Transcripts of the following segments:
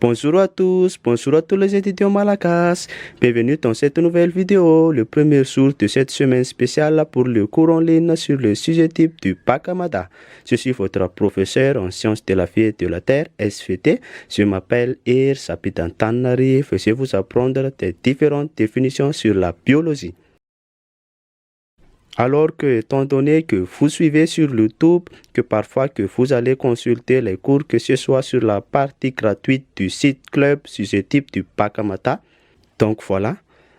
Bonjour à tous les étudiants malagasy. Bienvenue dans cette nouvelle vidéo, le premier jour de cette semaine spéciale pour le cours en ligne sur le sujet type du bac Hamada. Je suis votre professeur en sciences de la vie et de la terre, SVT. Je m'appelle Ir Sapitantanari. Je vais vous apprendre des différentes définitions sur la biologie. Alors que, étant donné que vous suivez sur YouTube, que parfois que vous allez consulter les cours, que ce soit sur la partie gratuite du site club sujet type du bac Hamada. Donc voilà,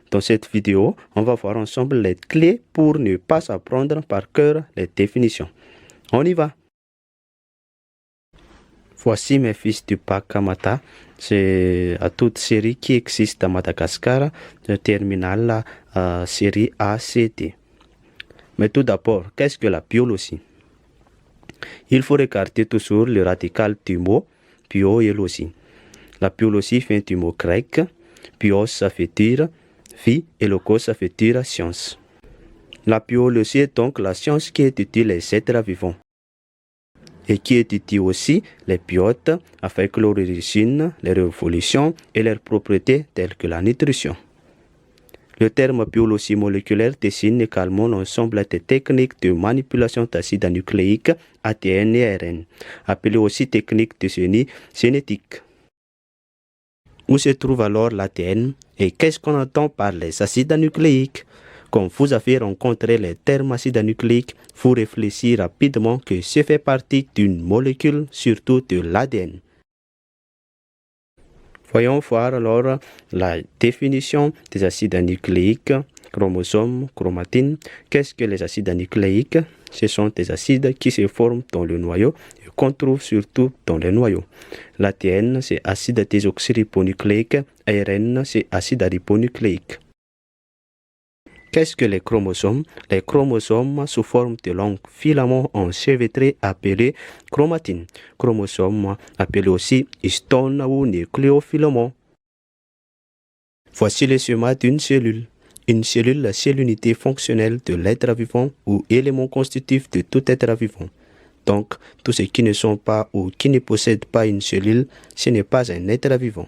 dans cette vidéo, on va voir ensemble les clés pour ne pas apprendre par cœur les définitions. On y va. Voici mes fiches du bac Hamada. C'est à toute série qui existe à Madagascar, terminale série A, C, D. Mais tout d'abord, qu'est-ce que la biologie? Il faut regarder toujours le radical du mot biologie. La biologie vient du mot grec. Bios, ça veut dire vie, et logos, ça veut dire science. La biologie est donc la science qui étudie les êtres vivants et qui étudie aussi les biotes avec leur origine, leur évolution et leurs propriétés telles que la nutrition. Le terme biologie moléculaire désigne également l'ensemble des techniques de manipulation d'acides nucléiques, ADN et ARN, appelées aussi techniques de génie génétique. Où se trouve alors l'ADN et qu'est-ce qu'on entend par les acides nucléiques? Quand vous avez rencontré les termes acides nucléiques, vous réfléchissez rapidement que ce fait partie d'une molécule, surtout de l'ADN. Voyons voir alors la définition des acides nucléiques, chromosomes, chromatine. Qu'est-ce que les acides nucléiques? Ce sont des acides qui se forment dans le noyau et qu'on trouve surtout dans les noyaux. L'ADN, c'est acide désoxyribonucléique. ARN, c'est acide ribonucléique. Qu'est-ce que les chromosomes? Les chromosomes sous forme de longs filaments enchevêtrés appelés chromatine. Chromosomes appelés aussi histones ou nucléofilaments. Voici le schéma d'une cellule. Une cellule, c'est l'unité fonctionnelle de l'être vivant ou élément constitutif de tout être vivant. Donc, tous ceux qui ne sont pas ou qui ne possèdent pas une cellule, ce n'est pas un être vivant.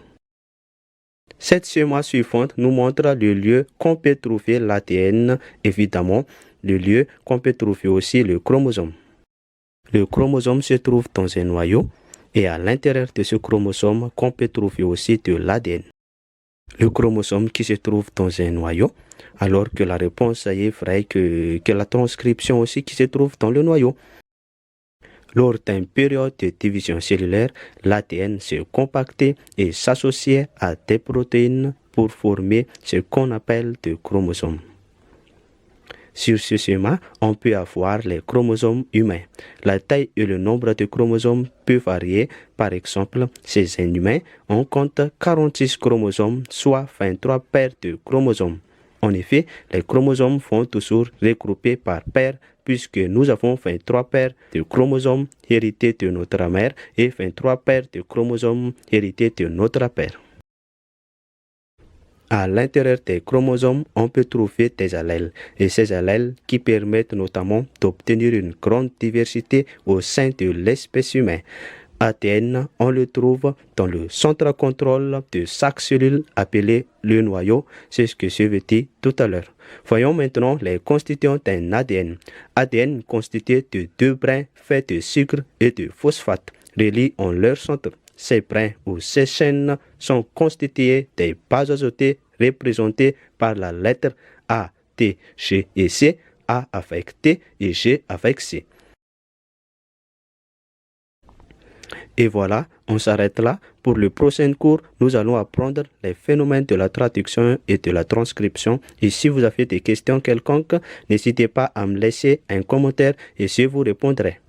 Cette schéma suivante nous montre le lieu qu'on peut trouver l'ADN, évidemment, le lieu qu'on peut trouver aussi le chromosome. Le chromosome se trouve dans un noyau et à l'intérieur de ce chromosome qu'on peut trouver aussi de l'ADN. Le chromosome qui se trouve dans un noyau, alors que la réponse est vraie que la transcription aussi qui se trouve dans le noyau. Lors d'une période de division cellulaire, l'ADN se compactait et s'associait à des protéines pour former ce qu'on appelle des chromosomes. Sur ce schéma, on peut avoir les chromosomes humains. La taille et le nombre de chromosomes peut varier. Par exemple, chez un humain, on compte 46 chromosomes, soit 23 paires de chromosomes. En effet, les chromosomes vont toujours regrouper par paires puisque nous avons 23 paires de chromosomes hérités de notre mère et 23 paires de chromosomes hérités de notre père. À l'intérieur des chromosomes, on peut trouver des allèles, et ces allèles qui permettent notamment d'obtenir une grande diversité au sein de l'espèce humaine. ADN, on le trouve dans le centre contrôle de chaque cellule appelé le noyau, c'est ce que je vous dis tout à l'heure. Voyons maintenant les constituants d'un ADN. ADN constitué de deux brins faits de sucre et de phosphate, reliés en leur centre. Ces brins ou ces chaînes sont constitués des bases azotées représentées par la lettre A, T, G et C, A avec T et G avec C. Et voilà, on s'arrête là. Pour le prochain cours, nous allons apprendre les phénomènes de la traduction et de la transcription. Et si vous avez des questions quelconques, n'hésitez pas à me laisser un commentaire et je vous répondrai.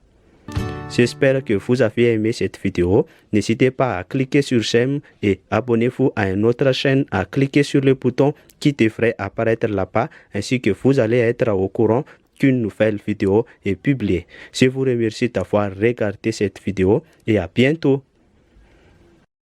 J'espère que vous avez aimé cette vidéo. N'hésitez pas à cliquer sur j'aime et abonnez-vous à une autre chaîne, à cliquer sur le bouton qui devrait apparaître là-bas, ainsi que vous allez être au courant qu'une nouvelle vidéo est publiée. Je vous remercie d'avoir regardé cette vidéo et à bientôt.